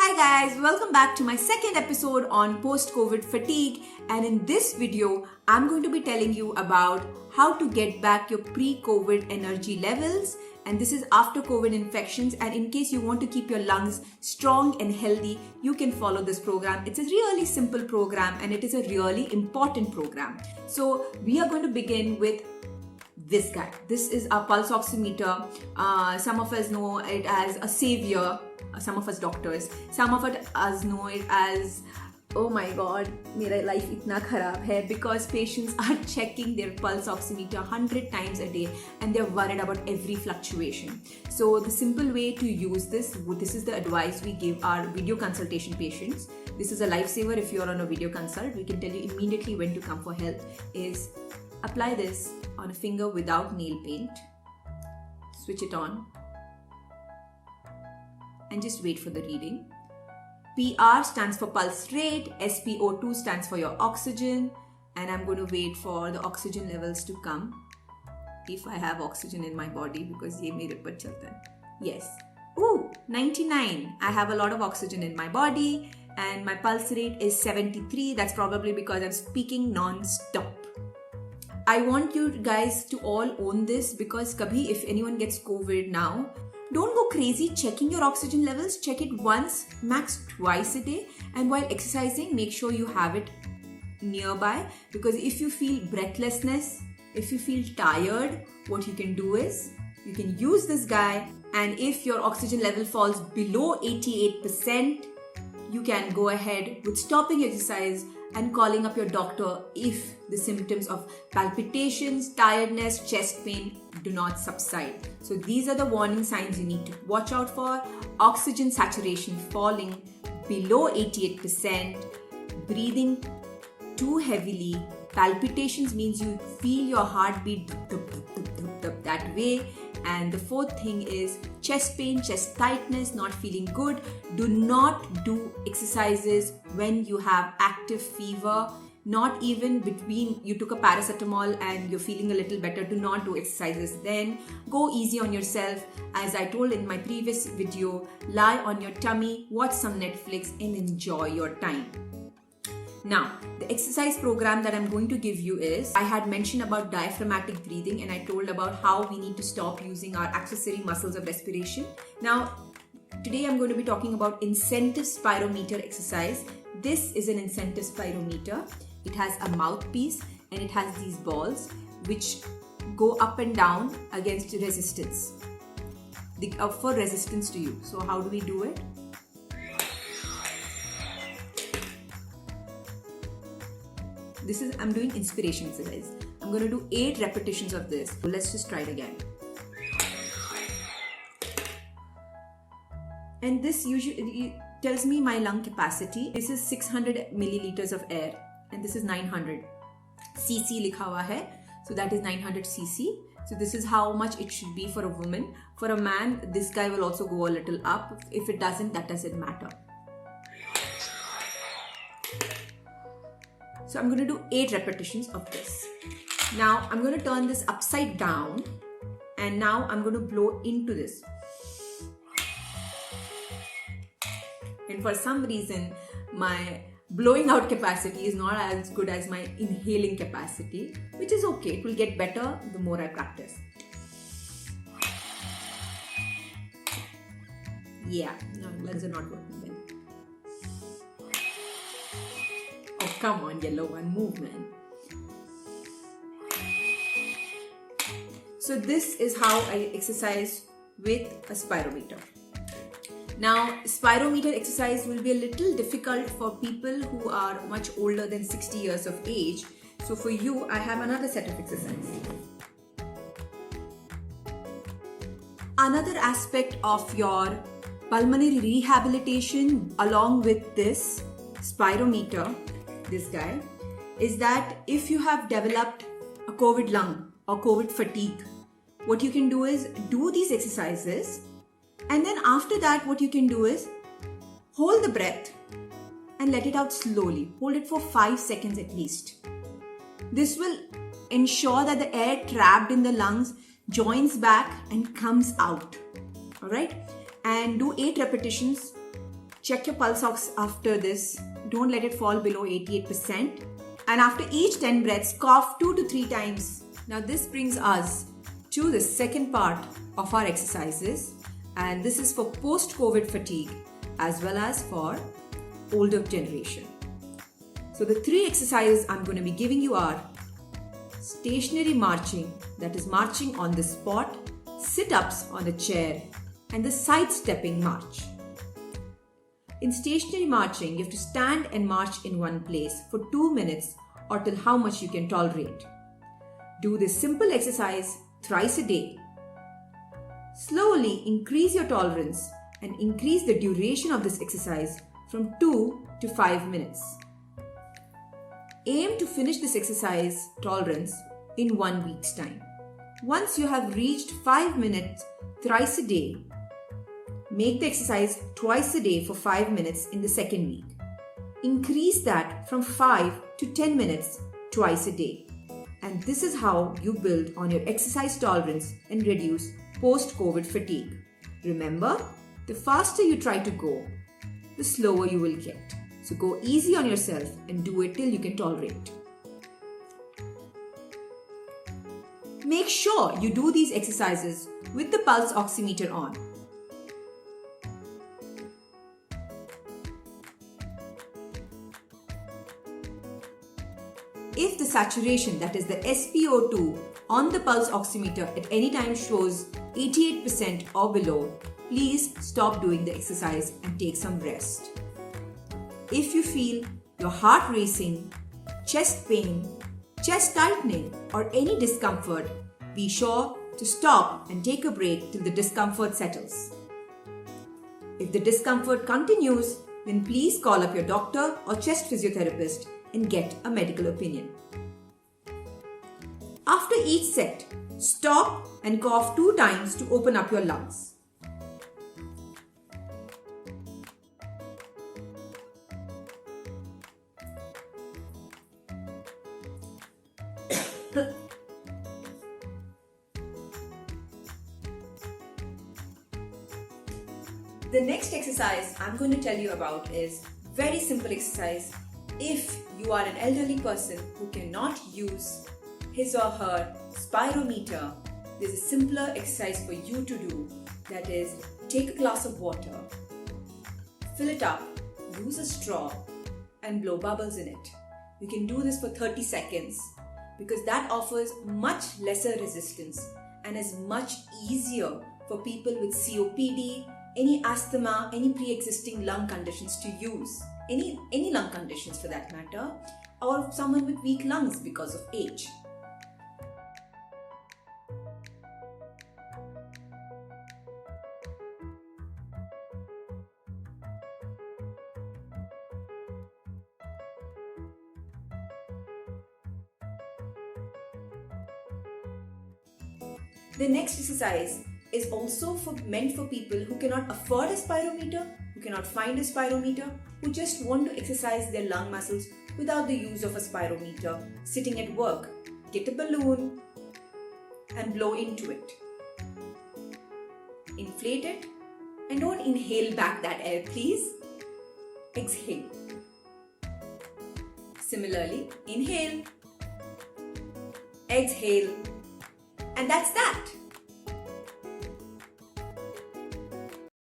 Hi guys, welcome back to my second episode on post-COVID fatigue, and in this video I'm going to be telling you about how to get back your pre-COVID energy levels, and this is after COVID infections. And in case you want to keep your lungs strong and healthy, you can follow this program. It's a really simple program and it is a really important program. So we are going to begin with this guy. This is our pulse oximeter. Some of us know it as a savior. Some of us doctors. Some of us know it as, oh my god, मेरा life इतना खराब है, because patients are checking their pulse oximeter 100 times a day and they're worried about every fluctuation. So the simple way to use this is the advice we give our video consultation patients. This is a lifesaver. If you're on a video consult, we can tell you immediately when to come for help. Is apply this on a finger without nail paint, switch it on, and just wait for the reading. PR stands for pulse rate, SpO2 stands for your oxygen, and I'm going to wait for the oxygen levels to come, if I have oxygen in my body, because ye mere par chalta hai. Yes. Ooh, 99. I have a lot of oxygen in my body and my pulse rate is 73. That's probably because I'm speaking non-stop. I want you guys to all own this, because kabhi if anyone gets COVID now, don't go crazy checking your oxygen levels. Check it once, max twice a day. And while exercising, make sure you have it nearby, because if you feel breathlessness, if you feel tired, what you can do is you can use this guy, and if your oxygen level falls below 88%, you can go ahead with stopping exercise and calling up your doctor if the symptoms of palpitations, tiredness, chest pain do not subside. So these are the warning signs you need to watch out for. Oxygen saturation falling below 88%, breathing too heavily, palpitations means you feel your heartbeat that way. And the fourth thing is chest pain, chest tightness, not feeling good. Do not do exercises when you have active fever. Not even between you took a paracetamol and you're feeling a little better. Do not do exercises then. Go easy on yourself. As I told in my previous video, lie on your tummy, watch some Netflix and enjoy your time. Now, the exercise program that I'm going to give you is, I had mentioned about diaphragmatic breathing and I told about how we need to stop using our accessory muscles of respiration. Now, today I'm going to be talking about incentive spirometer exercise. This is an incentive spirometer. It has a mouthpiece and it has these balls which go up and down against resistance, for resistance to you. So how do we do it? I'm doing inspiration exercise. I'm going to do 8 repetitions of this. So let's just try it again. And this usually tells me my lung capacity. This is 600 milliliters of air and this is 900 cc likha hua hai. So that is 900 cc. So this is how much it should be for a woman. For a man, this guy will also go a little up. If it doesn't, that doesn't matter. So I'm going to do 8 repetitions of this. Now I'm going to turn this upside down and now I'm going to blow into this. And for some reason, my blowing out capacity is not as good as my inhaling capacity, which is okay. It will get better the more I practice. Yeah, no, lungs are not working then. Oh, come on, yellow one, move, man. So this is how I exercise with a spirometer. Now, spirometer exercise will be a little difficult for people who are much older than 60 years of age. So for you, I have another set of exercises. Another aspect of your pulmonary rehabilitation along with this spirometer, this guy, is that if you have developed a COVID lung or COVID fatigue, what you can do is do these exercises, and then after that what you can do is hold the breath and let it out slowly. Hold it for 5 seconds at least. This will ensure that the air trapped in the lungs joins back and comes out. Alright? And do 8 repetitions Check your pulse ox after this. Don't let it fall below 88%. And after each 10 breaths, cough 2 to 3 times. Now this brings us to the second part of our exercises, and this is for post-COVID fatigue as well as for older generation. So the 3 exercises I'm going to be giving you are stationary marching, that is marching on the spot, sit-ups on a chair, and the side-stepping march. In stationary marching, you have to stand and march in one place for 2 minutes or till how much you can tolerate. Do this simple exercise thrice a day. Slowly increase your tolerance and increase the duration of this exercise from 2 to 5 minutes. Aim to finish this exercise tolerance in 1 week's time. Once you have reached 5 minutes thrice a day, make the exercise twice a day for 5 minutes in the second week. Increase that from 5 to 10 minutes twice a day. And this is how you build on your exercise tolerance and reduce post-COVID fatigue. Remember, the faster you try to go, the slower you will get. So go easy on yourself and do it till you can tolerate. Make sure you do these exercises with the pulse oximeter on. If the saturation, that is the SpO2 on the pulse oximeter at any time shows 88% or below, please stop doing the exercise and take some rest. If you feel your heart racing, chest pain, chest tightening, or any discomfort, be sure to stop and take a break till the discomfort settles. If the discomfort continues, then please call up your doctor or chest physiotherapist and get a medical opinion. After each set, stop and cough 2 times to open up your lungs. The next exercise I'm going to tell you about is very simple exercise. If you are an elderly person who cannot use his or her spirometer, there's a simpler exercise for you to do. That is, take a glass of water, fill it up, use a straw and blow bubbles in it. You can do this for 30 seconds because that offers much lesser resistance and is much easier for people with COPD, any asthma, any pre-existing lung conditions to use. Any lung conditions for that matter, or someone with weak lungs because of age. The next exercise is also meant for people who cannot afford a spirometer, who cannot find a spirometer, who just want to exercise their lung muscles without the use of a spirometer, sitting at work. Get a balloon and blow into it. Inflate it and don't inhale back that air, please. Exhale. Similarly, inhale, exhale, and that's that.